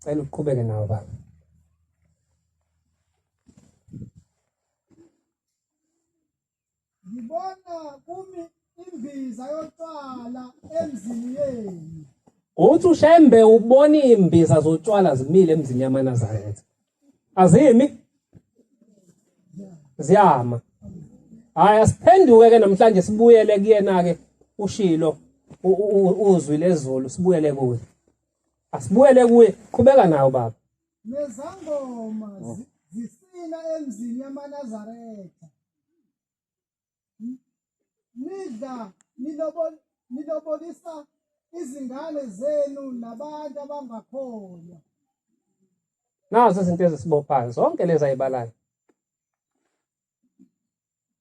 Cela uqhubeke nawo baba. Ngibona kumi imbiza yotshwala emzini yenu. Uthi uShembe ubona imbiza zotshwala zimile emzini yamaNazaretha. Azimi? Ziyama. Hayi asiphenduke ke namhlanje sibuyele kuyena ke uShilo uzwi lezulu sibuyele kuye. Asibuyele kuye qhubeka nawo baba. Nezangoma zisina emzini yamaNazaretha. Nidla nilobolisa izingane zenu nabantu abangakholwa. Nazo izinto ezisibophayo zonke lezi ayibalayo.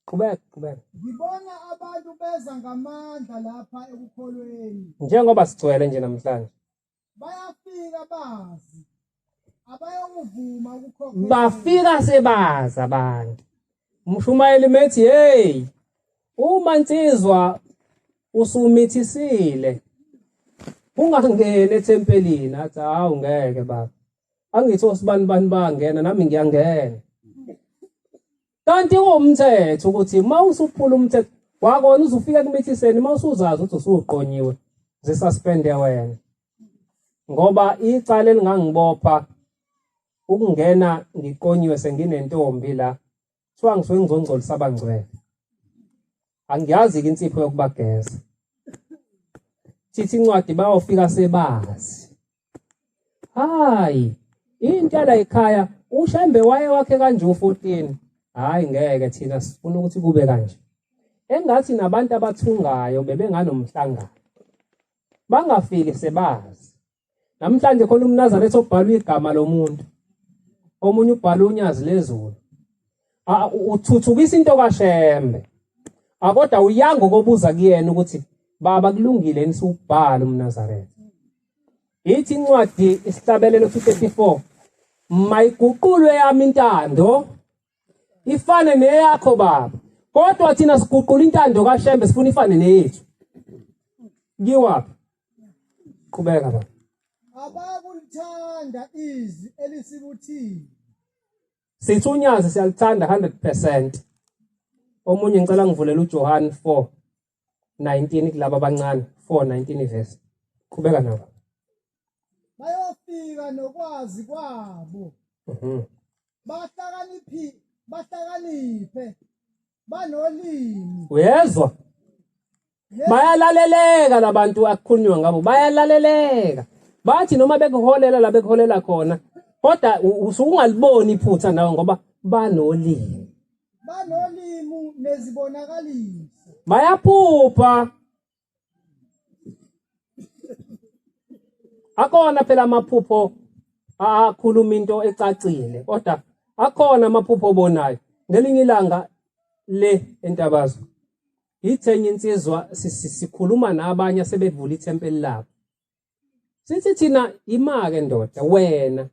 Qhubeka. Ngibona abantu beza ngamandla lapha ekukholweni. Njengoba sigcwele nje namhlanje. Bayafika bazi. Abayokuvuma ukukhokhela. Bafika sebaza abantu. Umshumayeli methi hey uma insizwa usumithisile ungangena ethempelini athi hawu ngeke baba. Angithi osibani bangena nami ngiyangena. Kanti umthetho ukuthi mawusuphula umthetho wakona uzufika kumithiseni mawusuzazi ukuthi usuqonyiwe zisuspende wena. Ngoba icala elingangibopha ukungena ngiqonyiwe senginentombi la kuthiwa ngisuke ngizongcolisa abangcwele. Angiyazi ke insipho yokubageza. Sithi incwadi bayofika sebazi. Hayi, into la ekhaya uShembe waye wakhe kanje u14. Hayi ngeke thina sifuna ukuthi kube kanje. Engathi nabantu abathungayo bebenganomhlangano. Bangafiki sebazi. Namhlanje khona umNazaretha obhalwe igama lomuntu. Omunye ubhala unyazi lezulu. Uthuthukisa into kaShembe. Akodwa uyanga ukubuza kuyena ukuthi baba kulungile nisubhala umNazaretha. Ithi incwadi isihlabelelo 234 mayiguqulwe yami intando ifane neyakho baba. Kodwa thina siguqula intando kaShembe sifuna ifane neyethu. Ngiwaphi? Qhubeka baba. Abakulithanda izwi elisibuthile. Sithi unyazi siyalithanda 100%. Omunye ngicela ngivulela uJohn 4:19 kulabo abancane 4:19 verse. Qhubeka nawo. Bayofika nokwazi kwabo. Bahlakaniphe. Banolimi. Uyezwa? Bayalaleleka labantu akukhulunywa ngabo. Bayalaleleka. Bathi noma bekuholela la bekuholela khona. Kodwa usungaliboni iphutha nawe ngoba banolimi. Banolimu nezibonakaliso. Bayaphupha. Akona phela amaphupho akhuluma into ecacile kodwa akhona amaphupho obonayo. Ngelinye ilanga le entabazo. Ithenye insizwa sikhuluma nabanye sebevula ithempeli labo. Sithi thina imake ndoda wena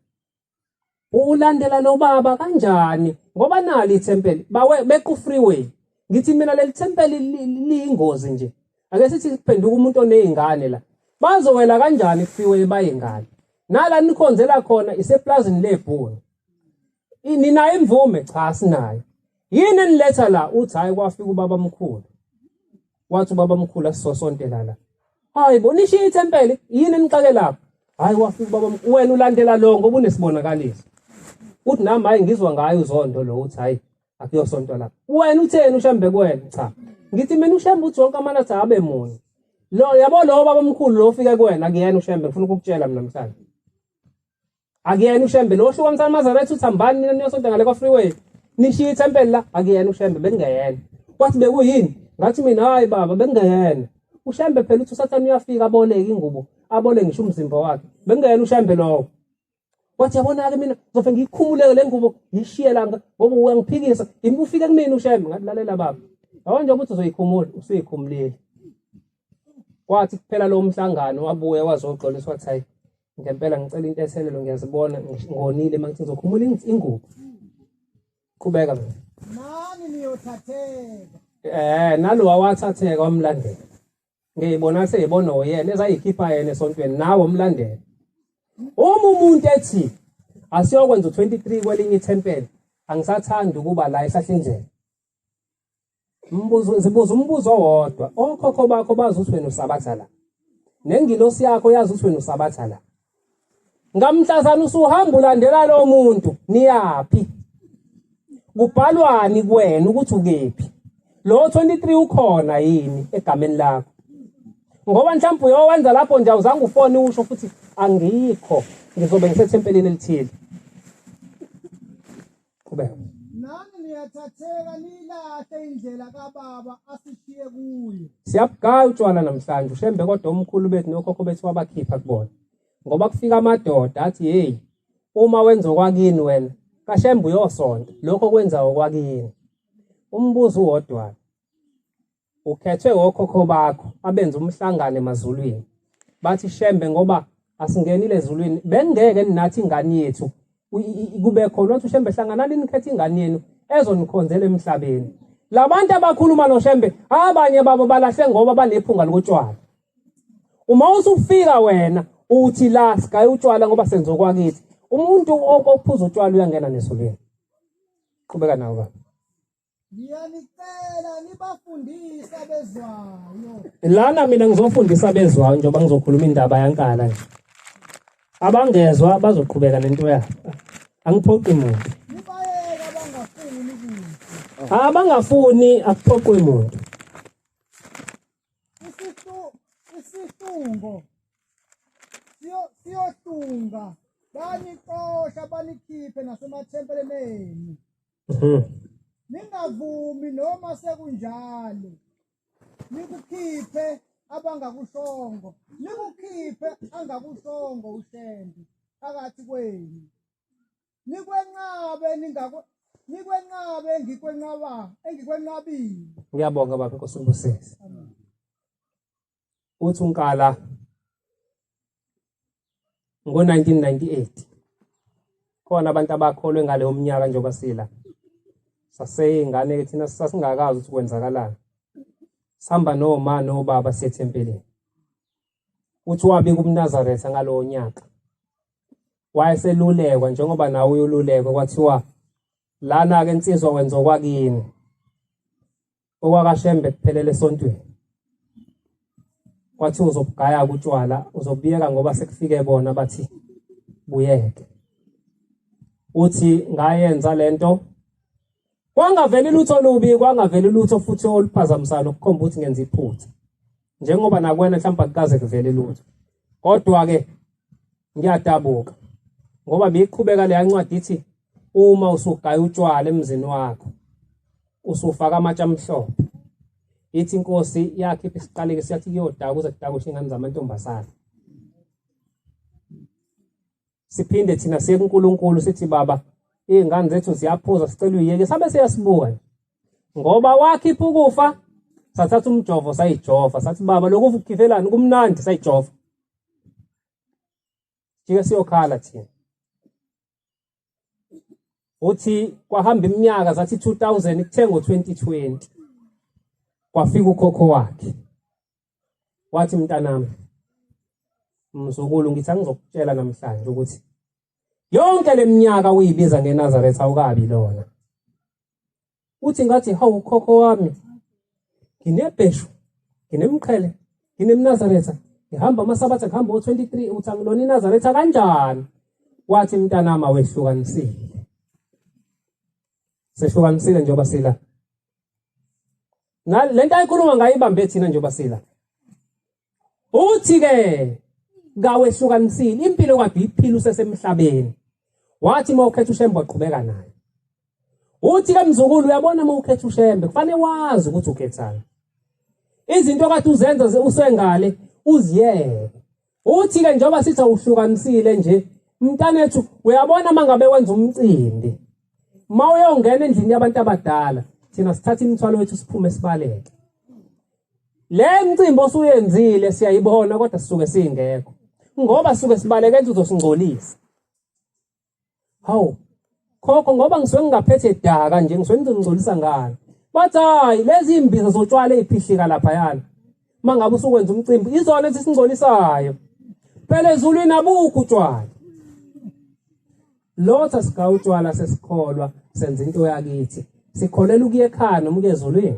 ulandela lo baba kanjani ngoba nali ithempeli bequ freeway ngithi mina leli thempeli liyingozi nje ake sithi kuphenduka umuntu onezingane la bazowela kanjani freeway bayingane nala nikhonzela khona iseplazini lebhunu nina imvume cha sinayo yini niletha la uthi hayi kwafika ubaba mkhulu wathi ubaba mkhulu asisosontela la hayi bonishiya ithempeli yini nixake lapha hayi wafika ubaba mkhulu wena ulandela lo ngoba unesibonakaliso uthi nami hayi ngizwa ngayo uzondo lo uthi hayi akuyosonto lapha wena utheni uShembe kuwena cha ngithi mina uShembe uthi wonke amanathi abe munye lo yabo lo baba mkhulu lo ufike kuwena akuyena uShembe ngifuna ukukutshela mina namhlanje akuyena uShembe lo hlukanisa amaZaretha uthambani nina niyosonto ngale kwa freeway nishiya ithempeli la akuyena uShembe bengiyena kwathi bekuyini ngathi mina hayi baba bengiyena uShembe phela uthi usathana uyafika aboleke ingubo abole ngisho umzimba wakhe bengiyena uShembe lo wathi yabona ke mina ngizofike ngikhumuleke le ngubo ngishiye langa ngoba uyangiphikisa yimi ufike kumina uShembe ngathi lalela baba yabo nje ukuthi uzoyikhumula usuyikhumulile kwathi kuphela lo mhlangano wabuye wazoxolisa wathi hayi ngempela ngicela into ethelelo ngiyazibona ngonile mangithi ngizokhumula ingubo qhubeka mina nani niyothatheka nalo wawathatheka wamlandela ngiyibona seyibona oyena ezayikhipha yena esontweni nawo umlandela Uma umuntu ethi asiyokwenza u23 kwelinye ithempeli, angisathandi ukuba la ehlahlendlela. Zibuza umbuzo owodwa. Okhokho bakho bazi ukuthi wena usabatha la. Nengilosi yakho yazi ukuthi wena usabatha la. Ngamhlazana usuhamba ulandela lo muntu, niyapi? Kubhalwani kuwena ukuthi ukephi? Lo 23 ukhona yini egameni lakho? Ngoba mhlawumbe uyowenza lapho nje awuzange ufone usho futhi angikho, ngizobe ngisethempelini elithile. Qhubeka. Nani niyathatheka nilahle indlela kaBaba asishiye kuyo. Siyabugaya utshwala namhlanje ushembe kodwa omkhulu bethu nokhokho bethu wabakhipha kubona. Ngoba kufika amadoda athi hey, uma wenza okwakini wena, kashembe uyosonto, lokho kwenza okwakini. Umbuzo uwodwa. Ukhethwe okhokho bakho abenza umhlangano emazulwini. Bathi shembe ngoba asingenile ezulwini, bengeke ninathi ingane yethu kube khona wathi ushembe hlangana nikhethe ingane yenu ezonikhonzela emhlabeni. Labantu abakhuluma noshembe abanye babo balahle ngoba banephunga lokutshwala. Uma usufika wena uthi la sigaya utshwala ngoba senzo kwakithi, umuntu ophuza utshwala uyangena nesolweni. Qhubeka nawo baba. Ngiyanicela nibafundisa bezwayo. Lana mina ngizofundisa bezwayo njengoba ngizokhuluma indaba yankala nje. Abangezwa bazoqhubeka nento yabo. Angiphoqi umuntu. Nibayeka abangafuni ukuthi. Abangafuni akuphoqi umuntu. Isihlungo. Siyohlunga. Banixosha banikhiphe nasemathempelini. Ningavumi noma sekunjalo. Nikukhiphe abangakushongo. Nikukhiphe angakushongo ushembe phakathi kwenu. Nikwenqabe engikwenqabile. Ngiyabonga baba Nkosi ngibusise. Uthi unkala ngo-1998 khona abantu abakholwe ngaleyo mnyaka njengoba sila. Saseyingane thina sasingakazi ukuthi kwenzakalani. Sihamba noma nobaba sethempelini. Uthi wabika umNazaretha ngalowo nyaka. Wayeselulekwa njengoba nawe uyolulekwa kwathiwa lana ke insizwa wenza okwakini. Okwakashembe kuphelele esontweni. Kwathi uzobugaya utshwala, uzobiyeka ngoba sekufike bona bathi buyeke. Uthi ngayenza lento kwangaveli lutho lubi, kwangaveli lutho futhi oluphazamisayo ukukhomba ukuthi ngenza iphutha. Njengoba nakwena mhlawumbe akukaze kuvele lutho. Kodwa ke ngiyadabuka. Ngoba beyiqhubeka le ncwadi ithi uma usugaya utshwala emzini wakho, usufaka amatshe amhlophe. Ithi inkosi yakhipha isiqaleke siyathi kuyodaka kuze kudakushe ingane zamantombazana. Siphinde thina siye kuNkulunkulu sithi baba ingane zethu ziyaphuza sicela uyeke sabe siyasibuka ngoba wakhipha ukufa sathatha umjovo sayijova sathi baba lokhu ukukhivelana kumnandi sayijova jike siyokhala thina. Uthi kwahamba iminyaka zathi 2000 kuthe ngo-2020 kwafika ukhokho wakhe wathi mntanami mzukulu ngithi angizokutshela namhlanje ukuthi yonke leminyaka uyibiza ngeNazaretha awukabi lona. Uthi ngathi hawu ukhokho wami nginebheshu nginemqhele nginemNazaretha ngihamba amasabatha ngihamba o23 uthi angilona iNazaretha kanjani. Wathi mntanami awehlukanisile. Sehlukanisile njengoba sila. Lento ayikhuluma ngayibambe thina njengoba sila. Uthi ke kawehlukanisile impilo kade iphila usesemhlabeni. Wathi mawukhetha ushembe waqhubeka naye. Uthi ke mzukulu uyabona mawukhetha ushembe kufanele wazi ukuthi ukhethana. Izinto kade uzenza usengale uziyeke. Uthi ke njengoba sithi awuhlukanisile nje mntanethu uyabona mangabe wenza umcimbi. Mawuyongena endlini yabantu abadala thina sithatha imithwalo wethu siphume sibaleke. Le mcimbi osuyenzile siyayibona kodwa sisuke singekho. Ngoba sisuke sibaleke enze uzosingcolisa. Hawu khokho ngoba ngisuke ngingaphethe daka nje ngisuke ngizongcolisa ngani. Bathi hayi lezi imbiza zotshwala eziphihlika lapha yana. Mangabe usukwenza umcimbi izona ezisingcolisayo. phela ezulwini abukho utshwala. Lotha sika utshwala sesikholwa senza into yakithi. Sikholela ukuya ekhaya noma ukuya ezulwini.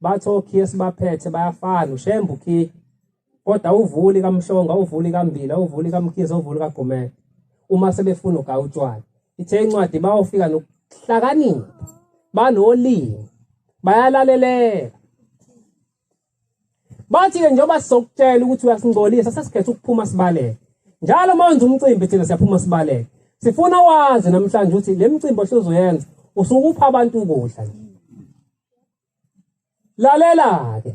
Bathokhi esibaphethe bayafana ushemba ukhi. Kodwa uvuli kaMhlonga, uvuli kaMbila, uvuli kaMkhize, uvuli kaGumela. Uma sebefuna uga utshwala. Ithe incwadi bayofika nokuhlakanipha. Banolimi. Bayalalela. Bathi ke njengoba sizokutshela ukuthi uyasingcolisa sesikhetha ukuphuma sibaleke. Njalo manje umcimbi thina siyaphuma sibaleke. Sifuna wazi namhlanje ukuthi le mcimbi ohluzoyenza usukupha abantu ukudla nje. Lalela ke.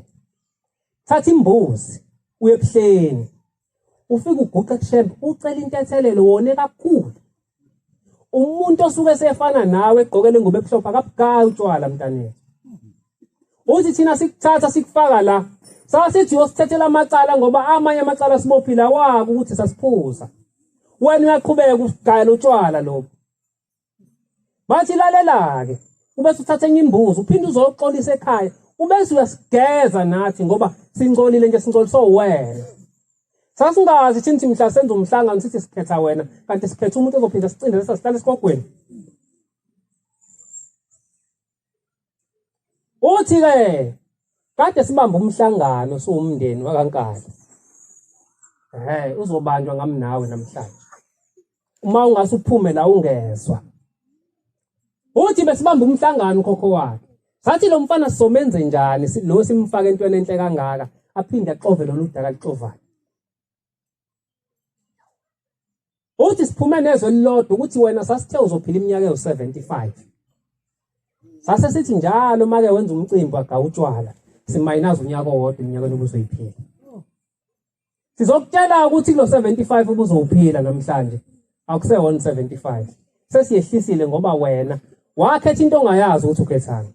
Thatha imbuzi uye ebuhleni. Ufika uguqa kushembe ucela intethelelo wone kakhulu. Umuntu osuke sefana nawe egqokele ingubo ebuhlophe akabugayi utshwala mntanethu. Uthi thina sikuthatha sikufaka la. Sasithi uyosithethela amacala ngoba amanye amacala sibophila wako ukuthi sasiphuza. Wena uyaqhubeka ukugayela utshwala lobo. Bathi lalela ke. Ubese uthatha enye imbuzi uphinde uzoxolisa ekhaya. Ubese uyasigeza nathi ngoba singcolile nje singcoliswa wena. Sasingazi thina mhla senza umhlangano sithi sikhetha wena kanti sikhetha umuntu ozophinda sicinde sesihlale esigogweni. Uthi ke kade sibamba umhlangano siwumndeni wakaNkali. Uzobanjwa ngami nawe namhlanje. Uma ungase uphume la ungezwa. Uthi besibamba umhlangano khokho wakhe. Sathi lo mfana sizomenze njani lo simfaka entweni enhle kangaka aphinde axove lo ludaka lixovayo. Uthi siphume nezwe lilodwa ukuthi wena sasithe uzophila iminyaka ewu75. Sase sithi njalo make wenza umcimbi waga utshwala simayinaza unyaka owodwa iminyaka lobuzoyiphila. Sizokutshela ukuthi kulo 75 ubuzowuphila namhlanje akusewona 75. Sesiyehlisile ngoba wena wakhetha into ongayazi ukuthi ukhethani.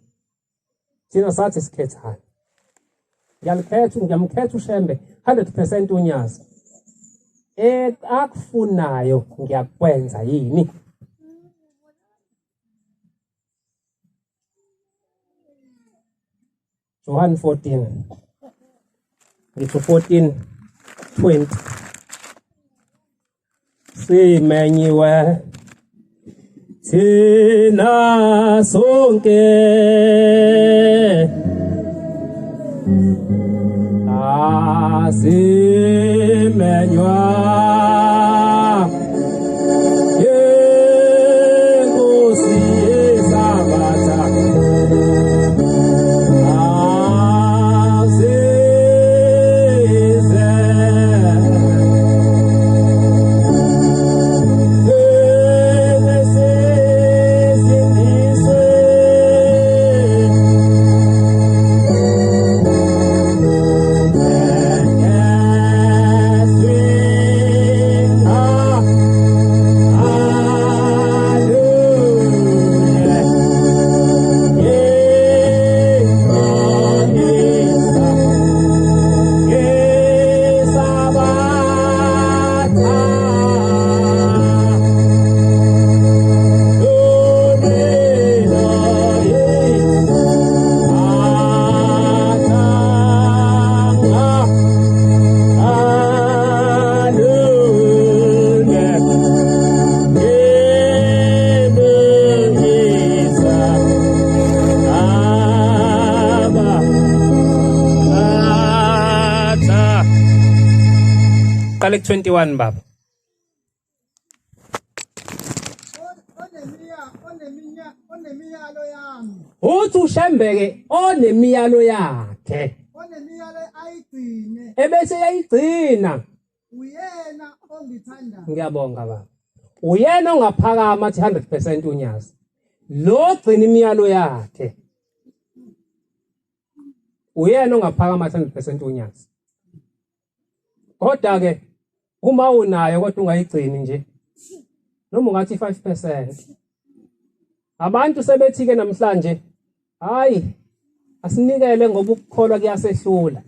Thina sathi sikhethana. Ngiyamkhetha ushembe 100% unyazi. Akufunayo ngiyakwenza yini? John 14. Ngitho 14:20. Simenyiwe thina sonke asimenywa yenkosi yesabatha Qale 21 baba. Onemiyalo yami. Uthi ushembeke onemiyalo yakhe. Onemiyalo ayigcine. Ebese yayigcina. Uyena ongithandayo. Ngiyabonga baba. Uyena ongaphakama athi 100% unyazi. Lo gcina imiyalo yakhe. Uyena ongaphakama athi 100% unyazi. Kodwa ke uma unayo kodwa ungayigcini nje noma ungathi 5%. Abantu sebethi ke namhlanje hayi asinikele ngoba ukukholwa kuyasehlula.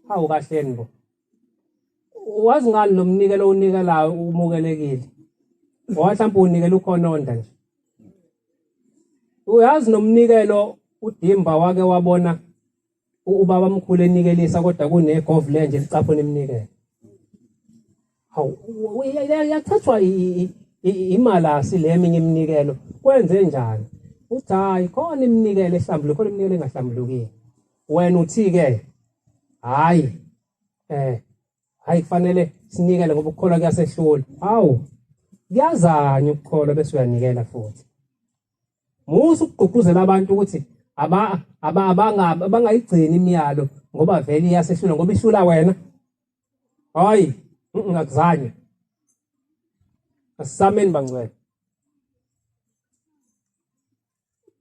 Hawu kahleni bo. Wazi ngani lo mnikelo unikelayo umukelekile. Ngoba mhlawumbe unikela ukhononda nje. Uyazi nomnikelo uDimba wake wabona ubaba omkhulu enikelisa kodwa kunegovle nje licapho nemnikelo. Hawu yathathwa imalasi le eminye iminikelo kwenze njani? Uthi hayi khona iminikelo ehlambuluko khona iminikelo engahlambulukile. Wena uthi ke hayi hayi kufanele sinikele ngoba ukukholwa kuyasehlula. Hawu kuyazanya ukukholwa bese uyanikela futhi. Musu ukugqugquzela abantu ukuthi abangayigcini imiyalo ngoba vele iyasehlula ngoba ihlula wena. Hayi ngakuzanya. Asameni bangcwele.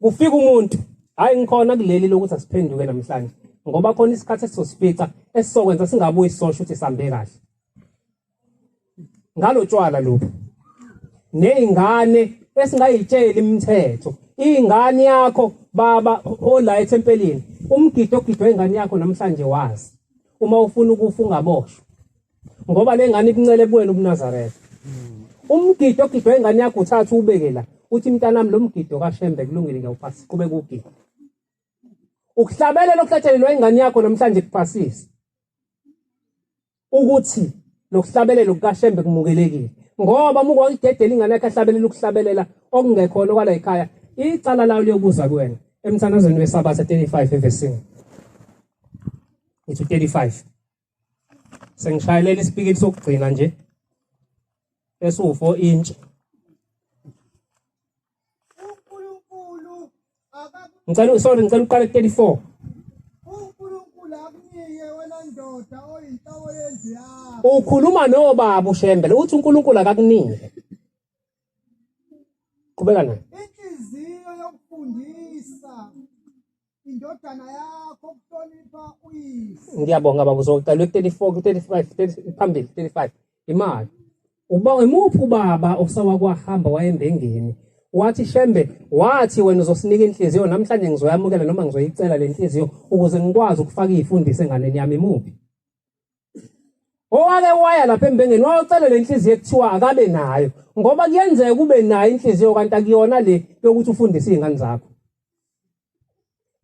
Kufika umuntu hayi ngikhona kuleli lokuthi asiphenduke namhlanje ngoba khona isikhathi esizosifica esizokwenza singabuyi isosho ukuthi sambe kahle. Ngalo tshwala lokho. Nezingane esingayitshela imithetho. Ingane yakho baba ola ethempelini umgido ogidwe ingane yakho namhlanje wazi. Uma ufuna ukufa ungaboshwa. Ngoba lengane ikuncele kuwena ubuNazaretha. Umgido ogidwe ingane yakho uthatha ubeke la. Uthi mntanami lo mgido kaShembe kulungile ngiyawuphasa qhubeka ugida. Ukuhlabelela okuhlathelelwa ingane yakho namhlanje kuphasisa. Ukuthi lokuhlabelelo kukaShembe kumukelekile. Ngoba muko idedela ingane yakhe ahlabelela ukuhlabelela okungekhona okwala ekhaya. Icala lawo liyobuza kuwena. Emthandazweni weSabatha 35 evesini. It's 35. Sengishayela isipikili sokugcina nje. Esu4 inch. uNkulunkulu Ngicela uqale 34. uNkulunkulu akunike wena ndoda oyinhloko yendlu yakho. Ukhuluma nobaba uShembele uthi uNkulunkulu akakunike. Qhubeka naye. Inhliziyo yokufundisa indodana yakho ukuhlonipha uyise. Ngiyabonga baba uzoqala 34 35 phambili 35 imali. Uba emuphi ubaba osawakwahamba wayembengeni wathi Shembe wathi wena uzosinika inhliziyo namhlanje ngizoyamukela noma ngizoyicela le nhliziyo ukuze ngikwazi ukufaka izifundiso enganeni yami emuphi. Owake waya lapha embengeni wayocela le nhliziyo ekuthiwa akabe nayo ngoba kuyenzeka kube nayo inhliziyo kanti akuyona le yokuthi ufundise izingane zakho.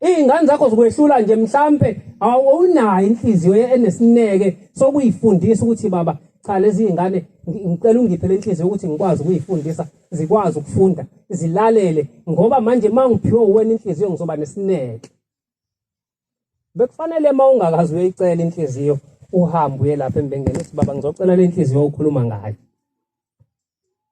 Izingane zakho zikwehlula nje mhlambe awunayo inhliziyo enesineke sokuyifundisa ukuthi baba cha lezi izingane ngicela ungiphe le inhliziyo ukuthi ngikwazi ukuyifundisa zikwazi ukufunda zilalele ngoba manje mangiphiwe wena inhliziyo ngizoba nesineke. Bekufanele mawungakazi uyicela inhliziyo uhambe uye lapha embengeni uthi baba ngizocela le inhliziyo okhuluma ngayo.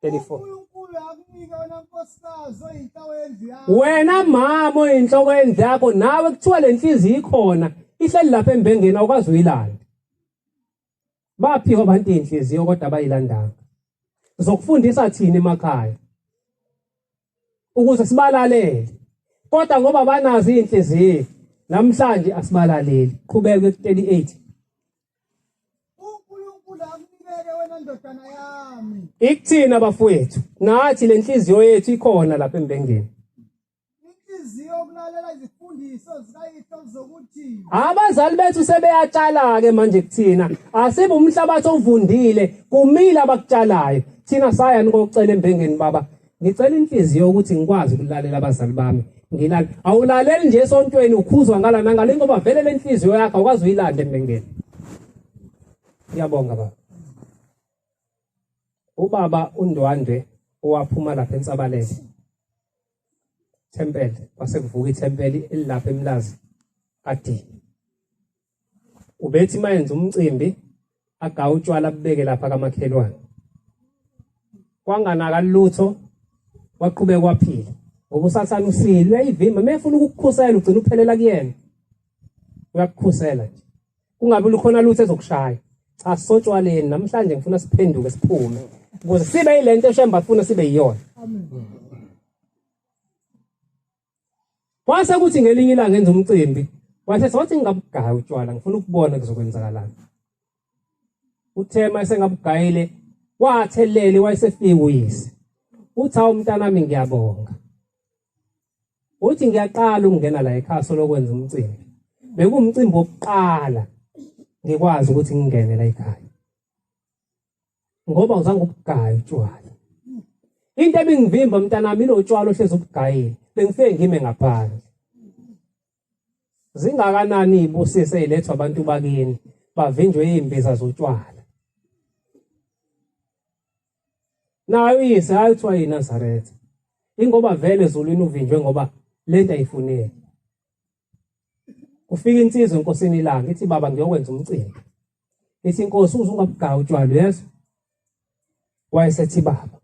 34. uNkulunkulu akunike wena nkosikazi oyinhloko yendlu yakho. Wena mama oyinhloko yendlu yakho nawe kuthiwa le inhliziyo ikhona ihleli lapha embengeni awukwazi uyilanda. Baphiwa abantu inhliziyo kodwa bayilandanga. Zokufundisa thina emakhaya ukuze sibalalele. Kodwa ngoba banazi inhliziyo namhlanje asibalaleli. Qhubeka ku38. uNkulunkulu akunike wena ndodana yami. Ikuthina bafowethu nathi le inhliziyo yethu ikhona lapha embengeni. Inhliziyo okulalela izifundiso zikayihlo zokuthi Abazali bethu sebeyatshala ke manje kuthina asibe umhlabathi ovundile kumila abakutshalayo thina sayani kokucela embengeni baba ngicela inhliziyo ukuthi ngikwazi ukulalela abazali bami ngilala awulaleli nje esontweni ukhuzwa ngala nangale ngoba vele le inhliziyo yakho awukwazi uyilanda embengeni. Ngiyabonga baba. Ubaba uNdwandwe owaphuma lapha eNsabalele Thempele wasekuvuka ithempeli elilapha eMlazi adi. Ubethi mayenza umcimbi agawa utshwala bubeke lapha kamakhelwane. Kwanganaka lutho waqhubeka kwaphila. Ngoba usathana usile uyayivimba mefuna ukukukhusela ugcina uphelela kuyena. Uyakukhusela nje. Kungabe lukhona lutho ezokushaya. Cha sotshwaleni namhlanje ngifuna siphenduke siphume ukuze sibe yilento eShembe afuna sibe yiyona. Wase kuthi ngelinye ilanga enza umcimbi wathi sothi ngingabugaya utshwala ngifuna ukubona kuzokwenzakalani. Uthema esengabugayile wathelele wayesefika uyise. Uthi awu mntanami ngiyabonga. Uthi ngiyaqala ukungena la ekhaya lokwenza umcimbi. Bekuwumcimbi wokuqala ngikwazi ukuthi ngingene la ekhaya. Ngoba uzange ubugaya utshwala. Into ebingivimba mntanami ilotshwala ohlezi ubugayile. Bengifike ngime ngaphandle. zingakanani ibusiso ezilethwa abantu bakini bavinjwe imbiza zotshwala. Nayo uyise ayithiwa yiNazaretha. Ingoba vele ezulwini uvinjwe ngoba lento ayifuneki. Kufika insizwa enkosini ilanga ithi baba ngiyokwenza umcimbi. Ithi inkosi uzungabugayi utshwala yeso. Wayesethi baba.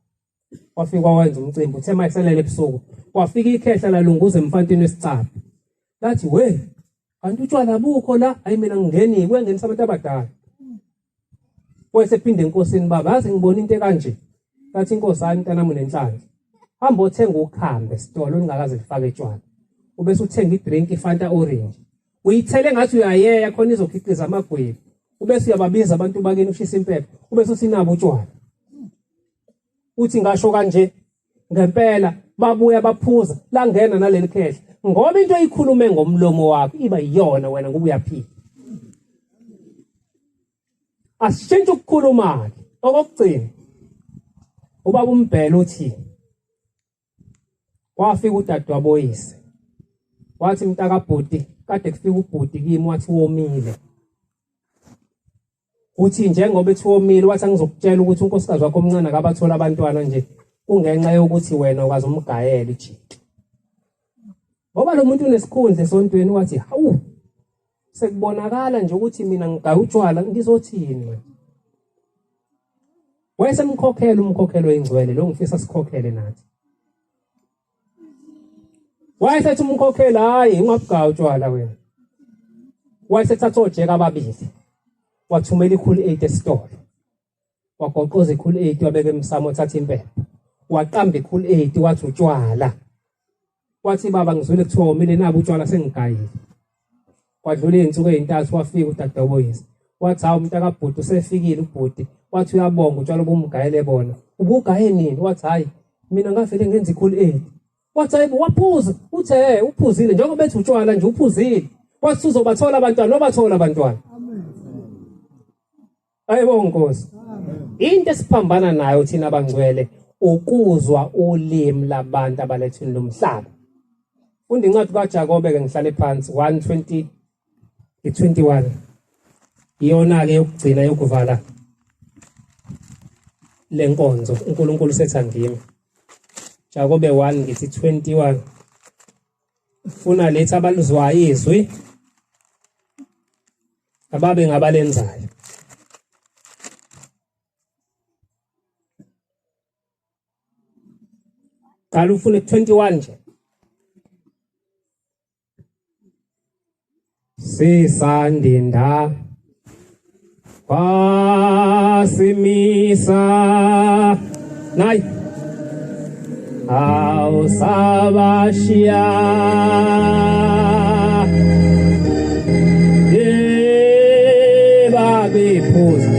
Wafika wenza umcimbi uthe mayiselele ebusuku. Wafika ikhehla lalunguza emfantini wesicapha. Lathi we kanti utshwala bukho la hayi mina ngingeni kwengenisa abantu abadala. Wayesephinde enkosini baba yazi ngibona into kanje. Lathi inkosi hayi mntanami unenhlanhla. Hamba othenga ukhambe esitolo ungakaze lifake etshwala. Ubese uthenga idrink iFanta orange. Uyithele ngathi uyayeya khona izokhiqiza amagwebu. Ubese uyababiza abantu bakini ushisa impepho. Ubese usinabo utshwala. Uthi ngasho kanje ngempela babuya baphuza la ngena naleli khehla. Ngoba into oyikhulume ngomlomo wakho iba yiyona wena ngoba uyaphila. Asishintshe ukukhuluma ke. Okugcina ubaba uMbhele uthi wafika udadewabo oyise. Wathi mntaka bhuti kade kufika ubhuti kimi wathi womile. Uthi njengoba ethi womile wathi angizokutshela ukuthi unkosikazi wakho omncane akabathola abantwana nje kungenxa yokuthi wena ukwazi umgayela ijiki. Ngoba lo muntu unesikhundla esontweni wathi hawu sekubonakala nje ukuthi mina ngigaya utshwala ngizothini wena. Wayesemkhokhela umkhokhelo oyingcwele lo ngifisa sikhokhele nathi. Wayesethi umkhokhela hayi ungabugaya utshwala wena. Wayesethatha ojeka ababili. Wathumela ikhulu 8 esitolo. Wagoqoza ikhulu 8 wabeka emsamo wathatha impepho. Waqamba ikhulu 8 wathi utshwala. Wathi baba ngizwile kuthiwa womile nabo utshwala sengigayile. Kwadlula izinsuku ezintathu wafika udadewabo oyise. Wathi hawu mntaka bhuti usefikile ubhuti. Wathi uyabonga utshwala bomgayele bona. Ubugaye nini? Wathi hayi mina ngafele ngenza ikhulu 8. Wathi hayi waphuza. Uthe uphuzile njengoba bethi utshwala nje uphuzile. Wathi uzobathola abantwana nobathola abantwana. Ayibonga Nkosi. Into esiphambana nayo thina abangcwele ukuzwa ulimi labantu abalethini lomhlaba. Funda incwadi kaJakobe ke ngihlale phansi 1:20-21. Iyona ke yokugcina yokuvala lenkonzo uNkulunkulu sethandime. Jakobe 1 ngithi 21. Ufuna letha abaluzwayo izwi ababe ngabalenzayo. Qala ufune 21 nje. Sisandinda wasimisa nayi awusabashiya babephuza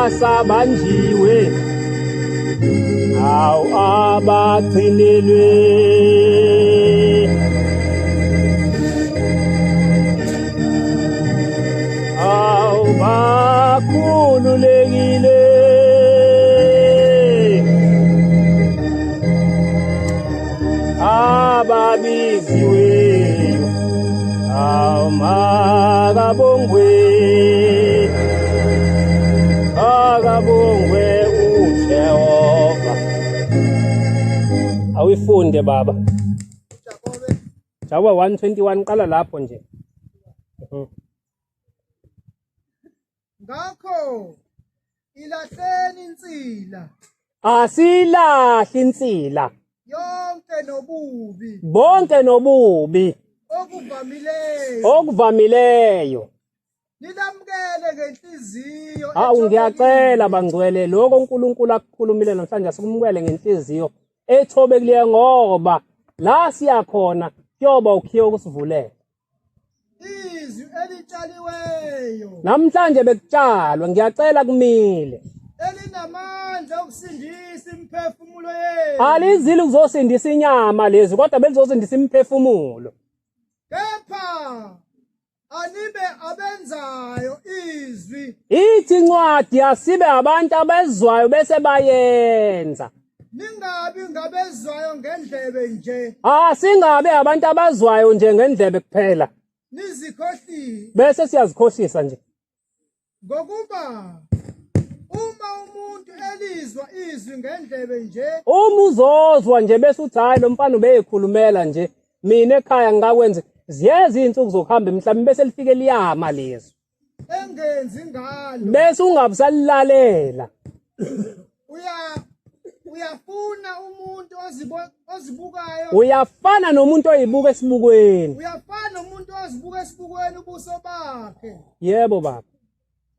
basabanjiwe awu abagcinelwe awu bakhululekile ababiziwe awu uyifunde baba. Jakobe. Jawa 121 qala lapho nje. Ngakho ilahleni insila Asilahli insila yonke nobubi bonke nobubi okuvamileyo. nilamukele ngenhliziyo Hawu ngiyacela bangcwele lokho uNkulunkulu akukhulumile namhlanje asikumukele ngenhliziyo ethobekile ngoba la siyakhona kuyoba ukhiyo kusivulela. izwi elitshaliweyo Namhlanje bekutshalwa ngiyacela kumile. elinamandla okusindisa imiphefumulo yenu Alizili kuzosindisa inyama lezi kodwa belizosindisa imiphefumulo. kepha anibe abenzayo izwi Ithi incwadi asibe abantu abezwayo bese bayenza. ningabi ngabezwayo ngendlebe nje Asingabe abantu abazwayo nje ngendlebe kuphela nizikhohlile bese siyazikhohlisa nje. ngokuba uma umuntu elizwa izwi ngendlebe nje Uma uzozwa nje bese uthi hayi lo mfana ubeyikhulumela nje mina ekhaya ngakwenze ziyeza izinsuku zokuhamba emhlabeni bese lifike liyama lezo engenzi ngalo bese ungabusalilalela. uyafuna umuntu ozibukayo Uyafana nomuntu oyibuka esibukweni. uyafana nomuntu ozibuka esibukweni ubuso bakhe Yebo baba.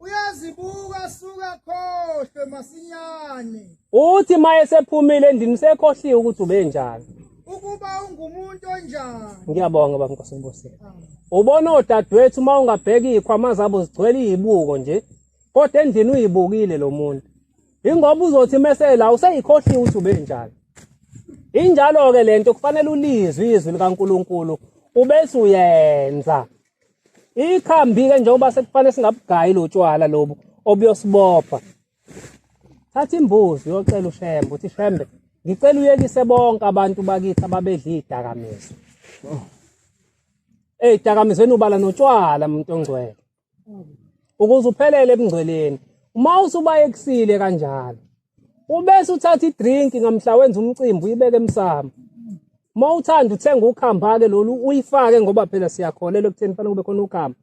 uyazibuka suka khohlwe masinyane Uthi maye sephumile endlini sekhohliwe ukuthi ube njani. ukuba ungumuntu onjani Ngiyabonga baba Nkosi ngibosile. Ubona odadewethu uma ungabheka izikhwama zabo zigcwele izibuko nje kodwa endlini uyibukile lo muntu. Ingoba uzothi mase la useyikhohliwe ukuthi ube njani. Injalo ke lento kufanele ulizwe izwi likaNkuluNkulu ubese uyenza. Ikhambi ke njengoba sekufanele singabugayi lo tshwala lobo obuyosibopha. Thatha imbuzi uyocela uShembe uthi Shembe ngicela uyekise bonke abantu bakithi ababedla izidakamizwa. Izidakamizweni ubala notshwala umuntu ongcwele. Ukuze uphelele ebungcweleni. Uma usubayekisile kanjalo ubese uthatha idrink ngamhla wenza umcimbi uyibeke emsamo. Uma uthanda uthenga ukhamba ke lolu uyifake ngoba phela siyakholelwa ekutheni fanele kube khona ukhamba.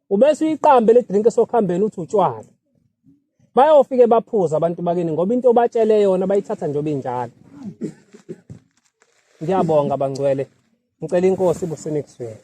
Ubese uyiqambe le drink esokhambeni uthi utshwala. Bayofike baphuza abantu bakini ngoba into batshele yona bayithatha njengoba injalo. Ngiyabonga bangcwele. Ngicela inkosi ibusenekusweni.